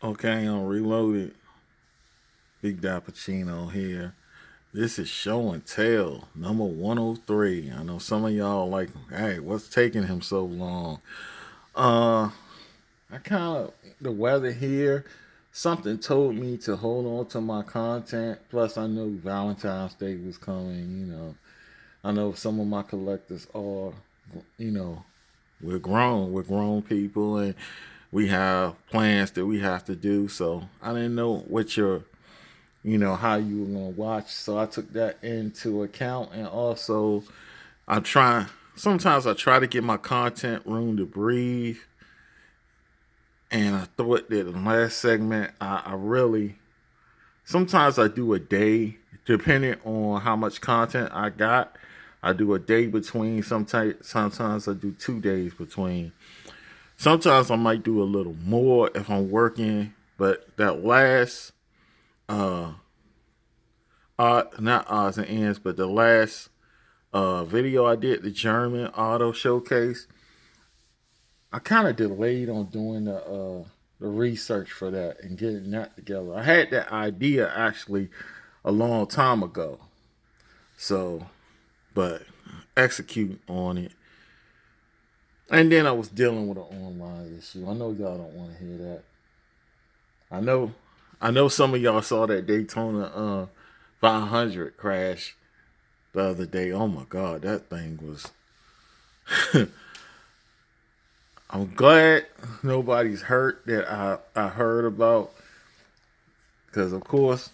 Okay, I'm reloaded. Big Dappuccino here. This is Show and Tell, number 103. I know some of y'all like, hey, what's taking him so long? Uh, I kind of, the weather here, something told me to hold on to my content. Plus, I knew Valentine's Day was coming. I know some of my collectors are, you know, we're grown people, and we have plans that we have to do. So I didn't know what your how you were gonna watch. So I took that into account, and also I try. Sometimes I try to get my content room to breathe, and I thought that in the last segment, I really sometimes I do a day depending on how much content I got. I do a day between. Sometimes I do 2 days between. Sometimes I might do a little more if I'm working, but that last uh not odds and ends, but the last video I did, the German auto showcase, I kind of delayed on doing the research for that and getting that together. I had that idea actually a long time ago, so but execute on it. And then I was dealing with an online issue. I know y'all don't want to hear that. I know, I know some of y'all saw that Daytona 500 crash the other day. Oh my God, that thing was. I'm glad nobody's hurt that I heard about, because of course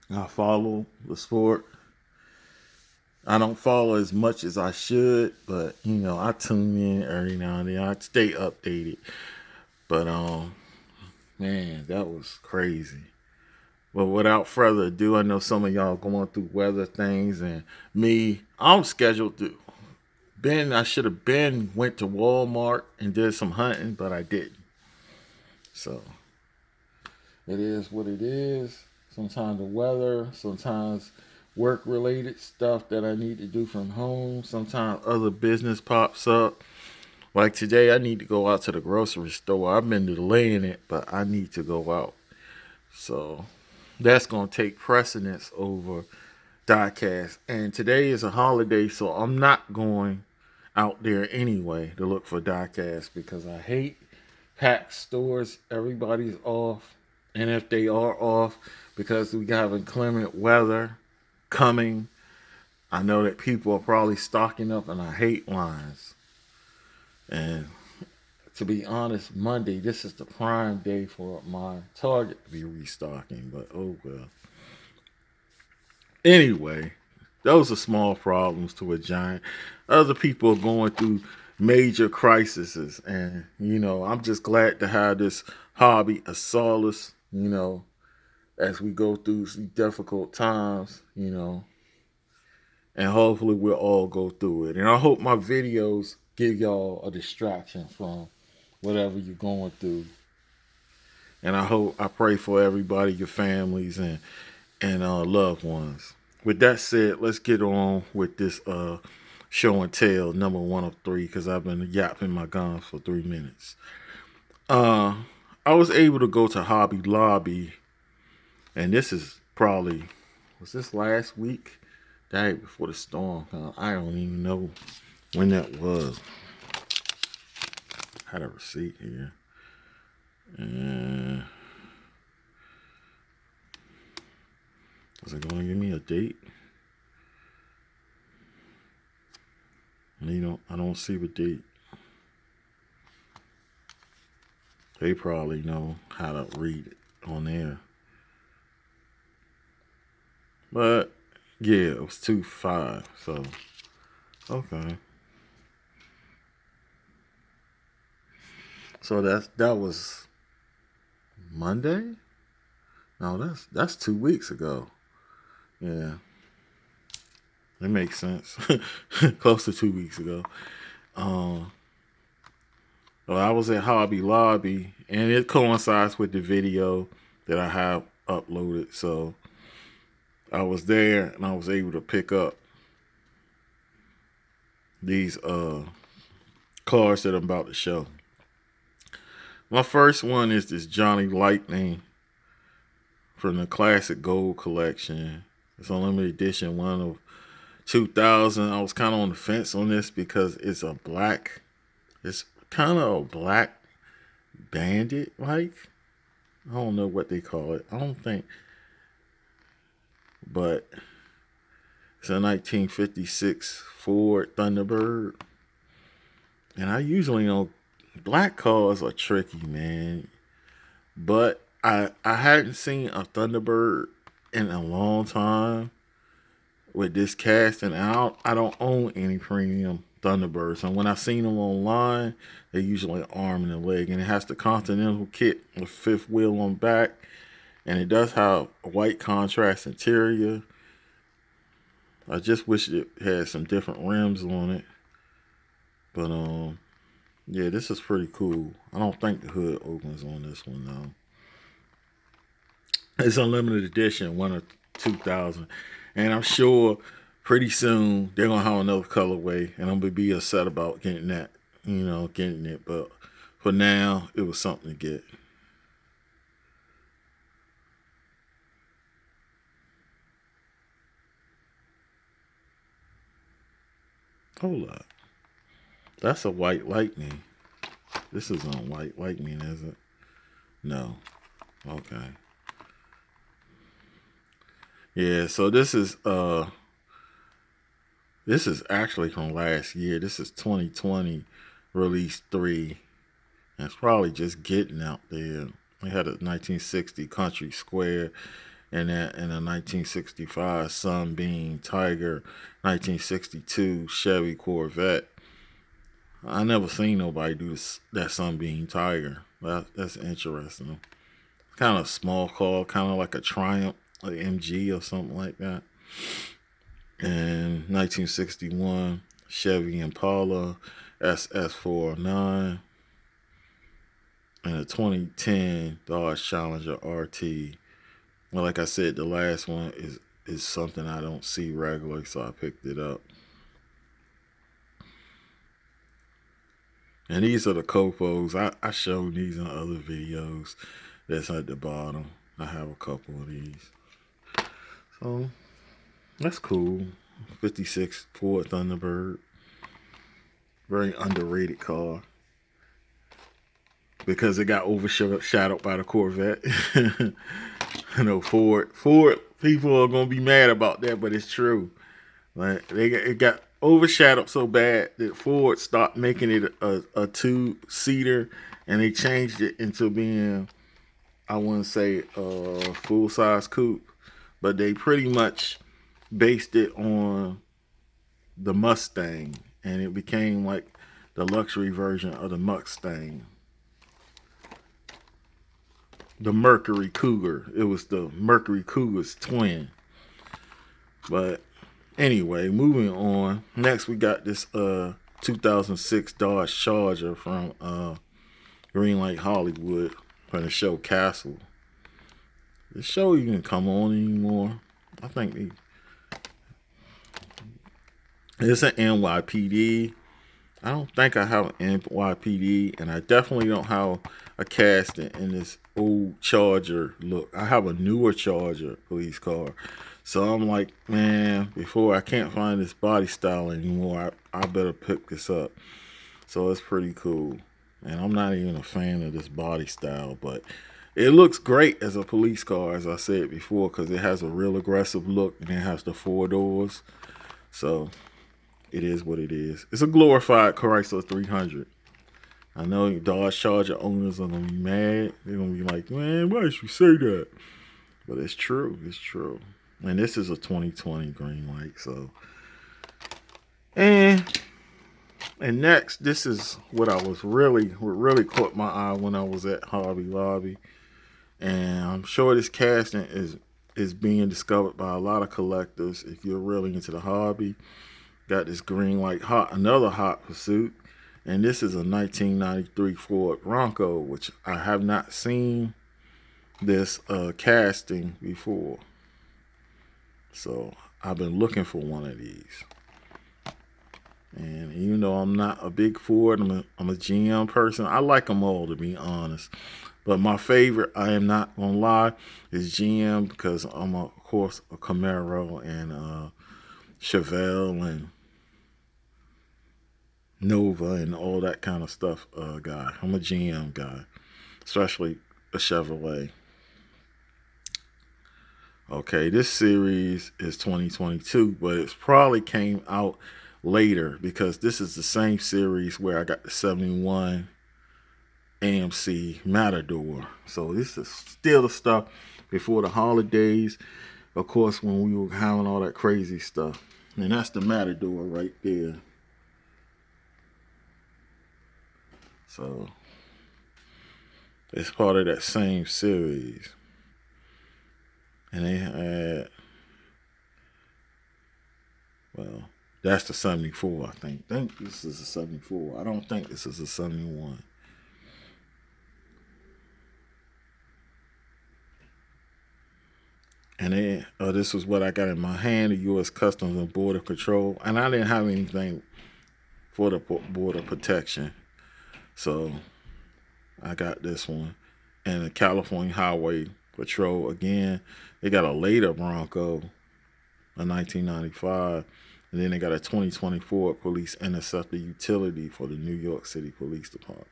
I follow the sport. I don't follow as much as I should, but I tune in every now and then. I stay updated. But man, that was crazy. But without further ado, I know some of y'all going through weather things, and me, I'm scheduled to. I should have been went to Walmart and did some hunting, but I didn't. So it is what it is. Sometimes the weather, sometimes work related stuff that I need to do from home. Sometimes other business pops up. Like today, I need to go out to the grocery store. I've been delaying it, but I need to go out. So that's going to take precedence over diecast. And today is a holiday, so I'm not going out there anyway to look for diecast because I hate packed stores. Everybody's off. And if they are off, because we have inclement weather coming, I know that people are probably stocking up, and I hate lines. And to be honest, Monday, this is the prime day for my Target to be restocking, but oh well. Anyway, those are small problems to a giant. Other people are going through major crises, and I'm just glad to have this hobby a solace, as we go through some difficult times, and hopefully we'll all go through it. And I hope my videos give y'all a distraction from whatever you're going through. And I pray for everybody, your families, and loved ones. With that said, let's get on with this show and tell number 103, because I've been yapping my guns for 3 minutes. Uh, I was able to go to Hobby Lobby, and this is probably was this last week, day before the storm. I don't even know when that was. I had a receipt here. Uh, is it going to give me a date? I don't see the date. They probably know how to read it on there. But yeah, it was 2-5. So okay. So that was Monday? No, that's 2 weeks ago. Yeah. It makes sense. Close to 2 weeks ago. Um well, I was at Hobby Lobby, and it coincides with the video that I have uploaded. So I was there, and I was able to pick up these cars that I'm about to show. My first one is this Johnny Lightning from the Classic Gold Collection. It's a limited edition, one of 2000. I was kind of on the fence on this because it's a black. It's kind of a black bandit, like I don't know what they call it. I don't think, but it's a 1956 Ford Thunderbird, and I usually know black cars are tricky, man. But I hadn't seen a Thunderbird in a long time with this casting. And I don't own any premium Thunderbirds. And when I seen them online, they usually arm and a leg, and it has the Continental kit with fifth wheel on back, and it does have a white contrast interior. I just wish it had some different rims on it, but yeah, this is pretty cool. I don't think the hood opens on this one though. It's unlimited edition, one of 2000, and I'm sure pretty soon they're gonna have another colorway, and I'm gonna be upset about getting that, getting it. But for now, it was something to get. Hold up, that's a white lightning. This isn't white lightning, is it? No. Okay. Yeah. So this is actually from last year. This is 2020, release 3. And it's probably just getting out there. They had a 1960 Country Square and that in a 1965 Sunbeam Tiger, 1962 Chevy Corvette. I never seen nobody do that Sunbeam Tiger. That's interesting. Kind of small car, kind of like a Triumph, like MG or something like that. And 1961 Chevy Impala SS409 and a 2010 Dodge Challenger RT. Well, like I said, the last one is something I don't see regularly, so I picked it up. And these are the copos. I showed these in other videos. That's at the bottom. I have a couple of these. So that's cool. 56 Ford Thunderbird. Very underrated car. Because it got overshadowed by the Corvette. Ford people are gonna be mad about that, but it's true. Like it got overshadowed so bad that Ford stopped making it a two-seater, and they changed it into being, I wouldn't say a full size coupe, but they pretty much based it on the Mustang, and it became like the luxury version of the Mustang. The Mercury Cougar. It was the Mercury Cougar's twin. But anyway, moving on. Next, we got this 2006 Dodge Charger from Greenlight Hollywood from the show Castle. The show even come on anymore. I think it's an NYPD. I don't think I have an NYPD, and I definitely don't have a casting in this old Charger look. I have a newer Charger police car. So I'm like, man, before I can't find this body style anymore, I better pick this up. So it's pretty cool. And I'm not even a fan of this body style, but it looks great as a police car, as I said before, because it has a real aggressive look and it has the 4 doors. So it is what it is. It's a glorified Chrysler 300. I know Dodge Charger owners are going to be mad. They're going to be like, man, why did you say that? But it's true. It's true. And this is a 2020 Greenlight. So, and next, this is what I was really caught my eye when I was at Hobby Lobby. And I'm sure this casting is being discovered by a lot of collectors if you're really into the hobby. Got this Greenlight another hot pursuit. And this is a 1993 Ford Bronco, which I have not seen this casting before. So I've been looking for one of these. And even though I'm not a big Ford, I'm a GM person. I like them all, to be honest. But my favorite, I am not gonna lie, is GM because I'm of course a Camaro and Chevelle and Nova and all that kind of stuff guy. I'm a GM guy, especially a Chevrolet. Okay, this series is 2022, but it's probably came out later because this is the same series where I got the 71 AMC Matador. So this is still the stuff before the holidays. Of course, when we were having all that crazy stuff. And that's the Matador right there. So it's part of that same series. And they had, well, that's the 74, I think. I think this is a 74. I don't think this is a 71. And then this was what I got in my hand, the U.S. Customs and Border Patrol. And I didn't have anything for the border protection. So I got this one. And the California Highway Patrol, again, they got a later Bronco, a 1995. And then they got a 2024 Police Interceptor Utility for the New York City Police Department.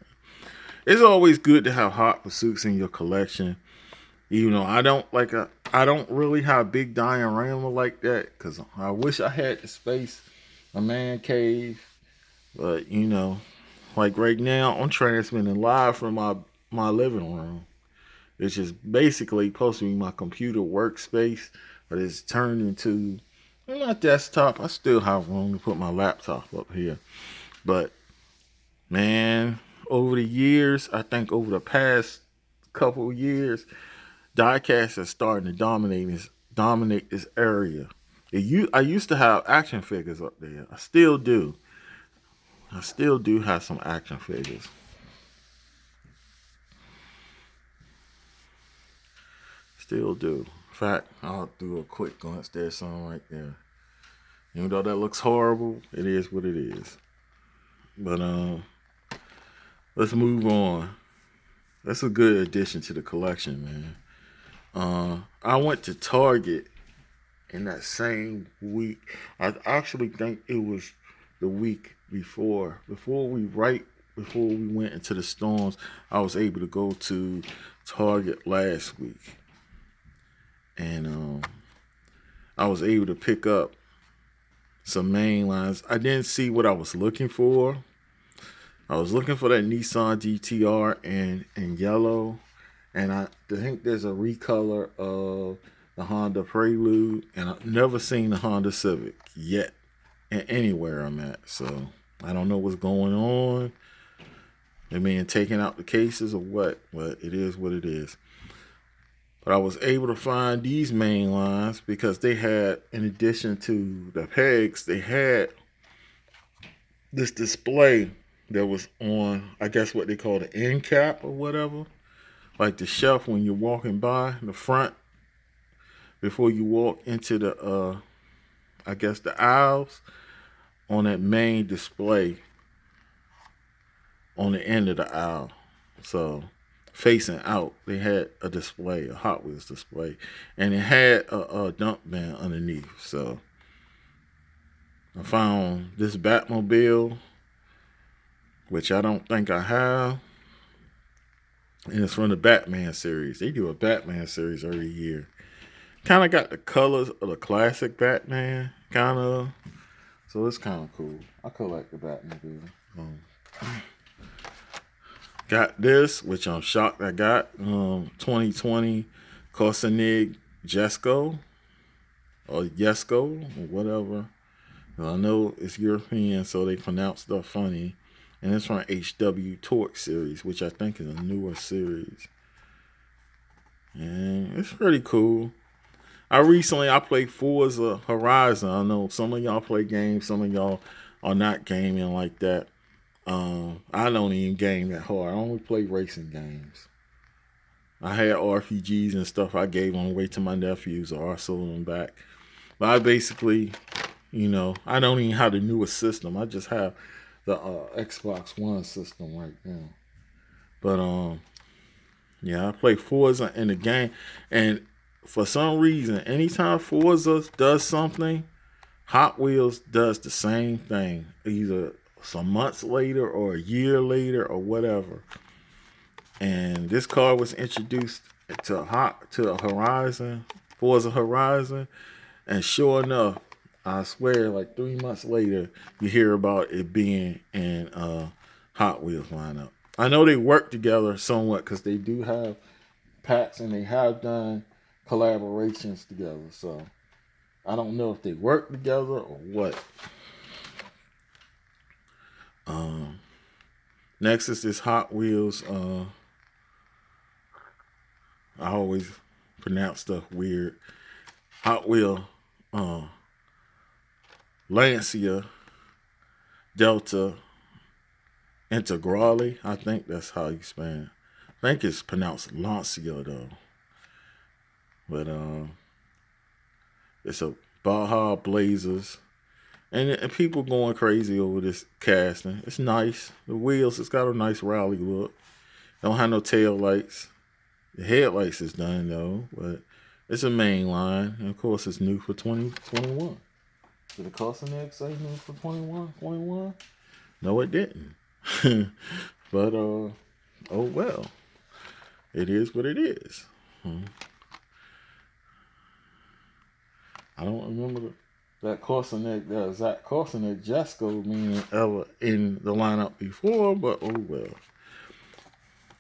It's always good to have hot pursuits in your collection. Even though I don't really have a big diorama like that because I wish I had the space, a man cave. But like right now, I'm transmitting live from my living room. It's just basically supposed to be my computer workspace, but it's turned into my desktop. I still have room to put my laptop up here. But man, over the years, I think over the past couple of years, diecast is starting to dominate this area. I used to have action figures up there. I still do. I still do have some action figures. Still do. In fact, I'll do a quick glance. There's some right there. Even though that looks horrible, it is what it is. But let's move on. That's a good addition to the collection, man. I went to Target in that same week. I actually think it was the week before we went into the storms. I was able to go to Target last week, and I was able to pick up some main lines. I didn't see what I was looking for. I was looking for that Nissan GTR in yellow, and I think there's a recolor of the Honda Prelude, and I've never seen the Honda Civic yet, and anywhere I'm at. So I don't know what's going on. They may have taken out the cases or what, but it is what it is. But I was able to find these main lines because they had, in addition to the pegs, they had this display that was on, I guess what they call the end cap or whatever. Like the shelf when you're walking by the front before you walk into the I guess the aisles, on that main display on the end of the aisle. So facing out, they had a display, a Hot Wheels display, and it had a dump bin underneath. So I found this Batmobile, which I don't think I have. And it's from the Batman series. They do a Batman series every year. Kind of got the colors of the classic Batman, kind of. So it's kind of cool. I collect the Batmobile. Got this, which I'm shocked I got. 2020 Koenig Jesko or Yesko or whatever. I know it's European, so they pronounce stuff funny. And it's from HW Torque series, which I think is a newer series. And it's pretty cool. I played Forza Horizon. I know some of y'all play games, some of y'all are not gaming like that. I don't even game that hard. I only play racing games. I had RPGs and stuff I gave on away to my nephews, or I sold them back. But I basically You know, I don't even have the newest system. I just have the Xbox One system right now. But yeah, I play Forza in the game, and for some reason, anytime Forza does something, Hot Wheels does the same thing, either some months later or a year later or whatever. And this car was introduced to Horizon, Forza Horizon, and sure enough, I swear, like 3 months later, you hear about it being in Hot Wheels lineup. I know they work together somewhat because they do have packs and they have done collaborations together. So I don't know if they work together or what. Um, Next is this Hot Wheels. I always pronounce stuff weird. Hot Wheel uh, Lancia Delta Integrale. I think that's how you spell it. I think it's pronounced Lancia though. But it's a Baja Blazers. And people going crazy over this casting. It's nice. The wheels, it's got a nice rally look. Don't have no tail lights. The headlights is done though, but it's a main line. And of course it's new for 2021. Did it cost an egg say new for 21? No, it didn't. But oh well. It is what it is. I don't remember that Corsinet, Zach Corsinet Jesco being ever in the lineup before, but oh well.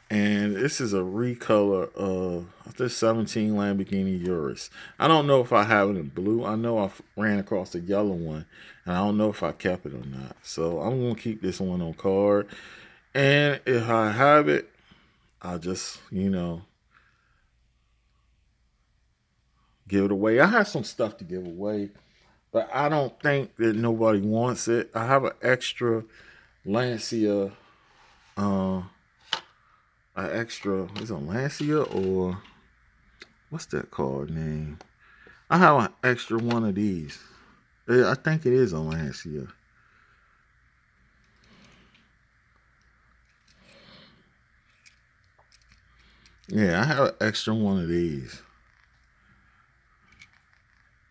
And this is a recolor of this 17 Lamborghini Urus. I don't know if I have it in blue. I know I ran across the yellow one, and I don't know if I kept it or not. So I'm going to keep this one on card. And if I have it, I'll just, give it away. I have some stuff to give away, but I don't think that nobody wants it. I have an extra Lancia, is it Lancia or what's that card name? I have an extra one of these. I think it is a Lancia. Yeah, I have an extra one of these.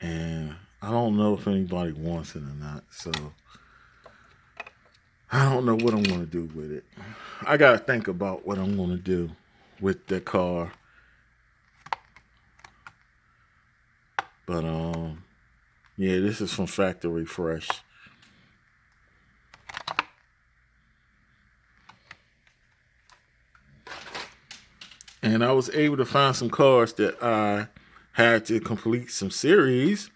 And I don't know if anybody wants it or not. So I don't know what I'm going to do with it. I got to think about what I'm going to do with the car. But yeah, this is from Factory Fresh. And I was able to find some cars that I had to complete some series.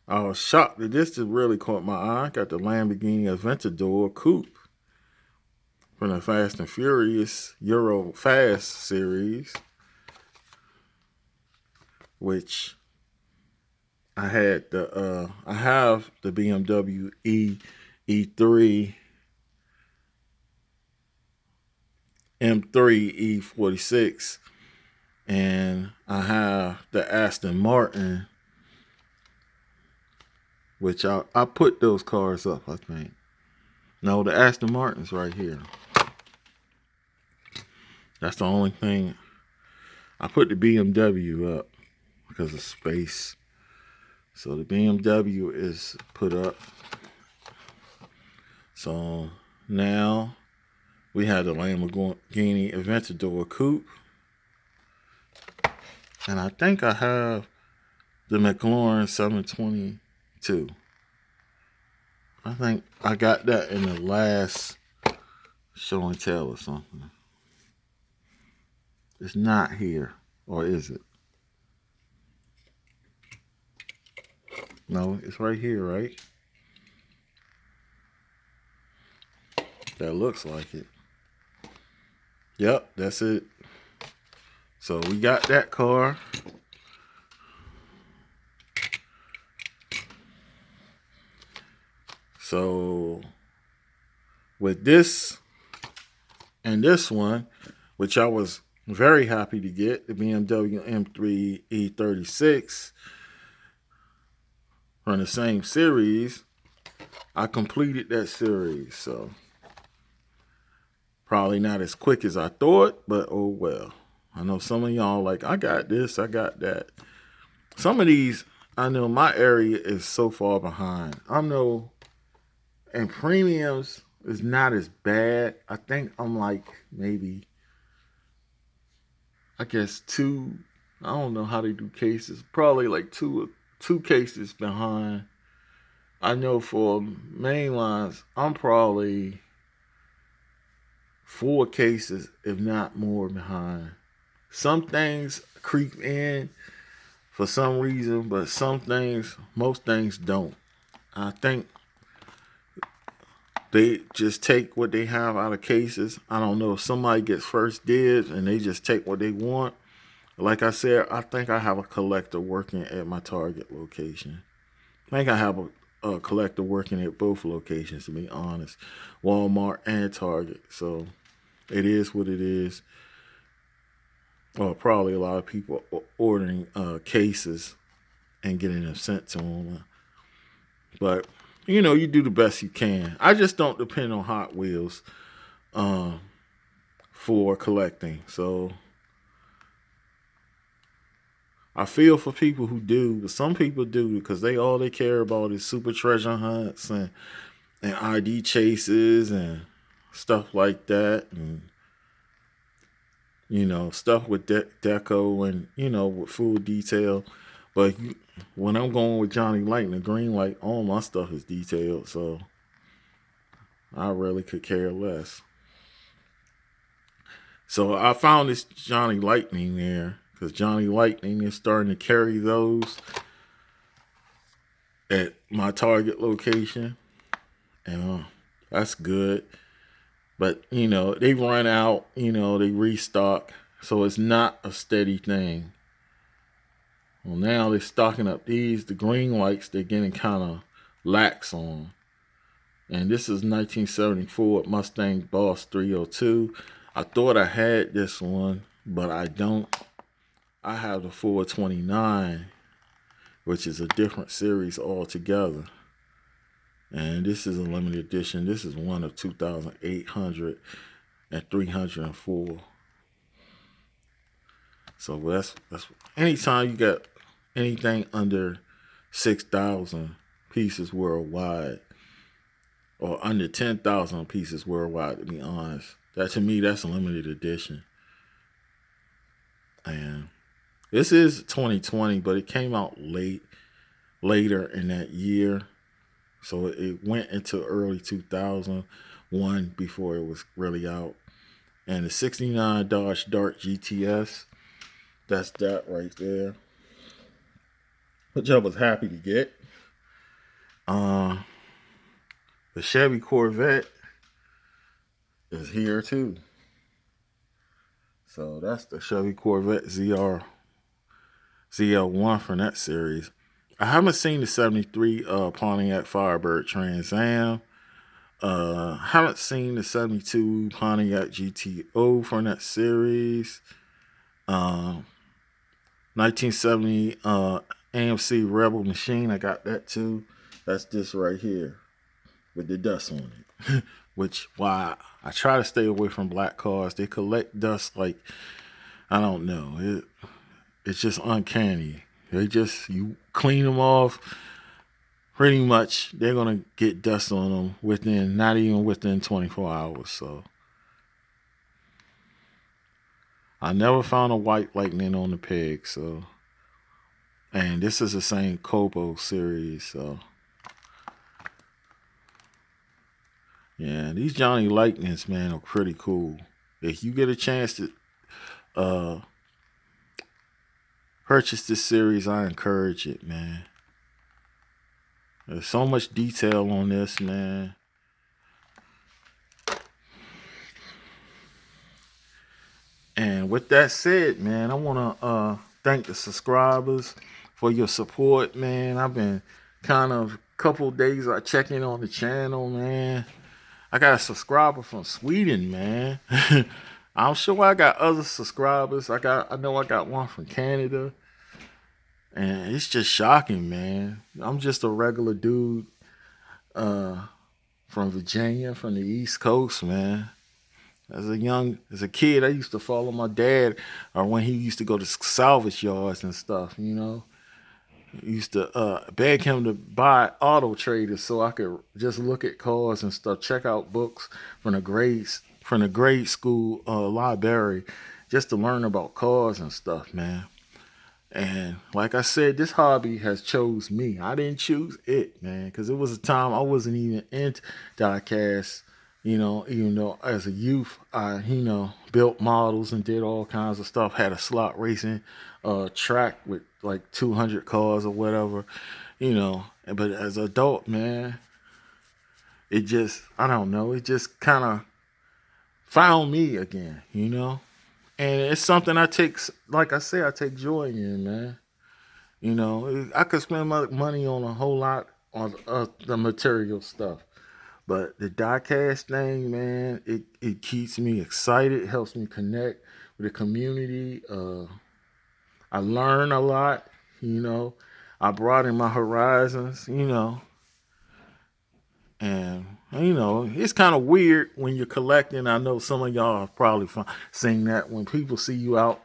I was shocked that this just really caught my eye. I got the Lamborghini Aventador Coupe from the Fast and Furious Euro Fast series, which I had I have the BMW E3 M3 E46, and I have the Aston Martin, which I put those cars up, I think. No, the Aston Martin's right here. That's the only thing. I put the BMW up because of space. So the BMW is put up. So now we have the Lamborghini Aventador Coupe. And I think I have the McLaren 722. I think I got that in the last show and tell or something. It's not here, or is it? No, it's right here, right? That looks like it. Yep, that's it. So we got that car. So with this and this one, which I was very happy to get, the BMW M3 E36, from the same series. I completed that series, so probably not as quick as I thought, but oh well. I know some of y'all like, I got this, I got that. Some of these, I know my area is so far behind. I know, and premiums is not as bad. I think I'm like maybe, I guess two. I don't know how they do cases. Probably like two cases behind. I know for main lines, I'm probably 4 cases, if not more, behind. Some things creep in for some reason, but some things, most things don't. I think they just take what they have out of cases. I don't know if somebody gets first dibs and they just take what they want. Like I said, I think I have a collector working at my Target location. I think I have a collector working at both locations, to be honest, Walmart and Target. So it is what it is. Well, probably a lot of people ordering cases and getting them sent to them. But, you do the best you can. I just don't depend on Hot Wheels for collecting. So I feel for people who do, but some people do because all they care about is super treasure hunts and ID chases and stuff like that. And stuff with deco and, with full detail. But when I'm going with Johnny Light and the Greenlight, all my stuff is detailed. So I really could care less. So I found this Johnny Lightning there because Johnny Lightning is starting to carry those at my Target location. And that's good. But, they run out, they restock. So it's not a steady thing. Well, now they're stocking up the green lights, they're getting kind of lax on. And this is 1974 Mustang Boss 302. I thought I had this one, but I don't. I have the 429, which is a different series altogether. And this is a limited edition. This is one of 2,800 and 304. So that's anytime you got anything under 6,000 pieces worldwide, or under 10,000 pieces worldwide, to be honest, to me that's a limited edition. And this is 2020, but it came out later in that year. So it went into early 2001 before it was really out. And the 69 Dodge Dart GTS, that's that right there, which I was happy to get. The Chevy Corvette is here too. So that's the Chevy Corvette ZL1 from that series. I haven't seen the 73 Pontiac Firebird Trans Am. Haven't seen the 72 Pontiac GTO from that series. 1970 AMC Rebel Machine, I got that too. That's this right here with the dust on it. Which, why I try to stay away from black cars. They collect dust like, I don't know. It's just uncanny. You clean them off, pretty much they're going to get dust on them not even within 24 hours. So I never found a white lightning on the peg. So, and this is the same Kobo series. So yeah, these Johnny Lightnings, man, are pretty cool. If you get a chance to purchase this series, I encourage it, man. There's so much detail on this, man. And with that said, man, I want to thank the subscribers for your support, man. I've been kind of couple days checking on the channel, man. I got a subscriber from Sweden, man. I'm sure I got other subscribers. I know I got one from Canada. And it's just shocking, man. I'm just a regular dude uh, from Virginia, from the East Coast, man. As a kid, I used to follow my dad, or when he used to go to salvage yards and stuff. I used to beg him to buy Auto Traders so I could just look at cars and stuff, check out books from the grade school library, just to learn about cars and stuff, man. And like I said, this hobby has chose me. I didn't choose it, man, because it was a time I wasn't even into diecast. Even though as a youth, I built models and did all kinds of stuff. Had a slot racing track with like 200 cars or whatever. But as an adult, man, it just I don't know. It just kind of found me again. And it's something like I say, I take joy in, man. I could spend my money on a whole lot on the material stuff, but the diecast thing, man, it keeps me excited. It helps me connect with the community. I learn a lot. You know, I broaden my horizons. And it's kind of weird when you're collecting. I know some of y'all have probably seen that when people see you out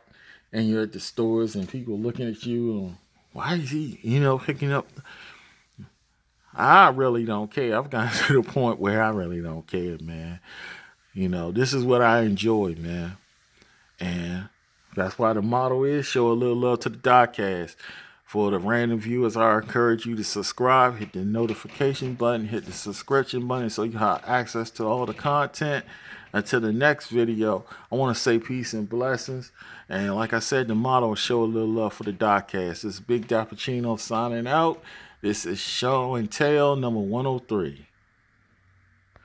and you're at the stores and people looking at you and why is he, picking up? I really don't care. I've gotten to the point where I really don't care, man. This is what I enjoy, man. And that's why the motto is show a little love to the diecast. For the random viewers, I encourage you to subscribe, hit the notification button, hit the subscription button so you have access to all the content. Until the next video, I want to say peace and blessings. And like I said, the motto is show a little love for the diecast. This is Big Dappuccino signing out. This is Show and Tell number 103.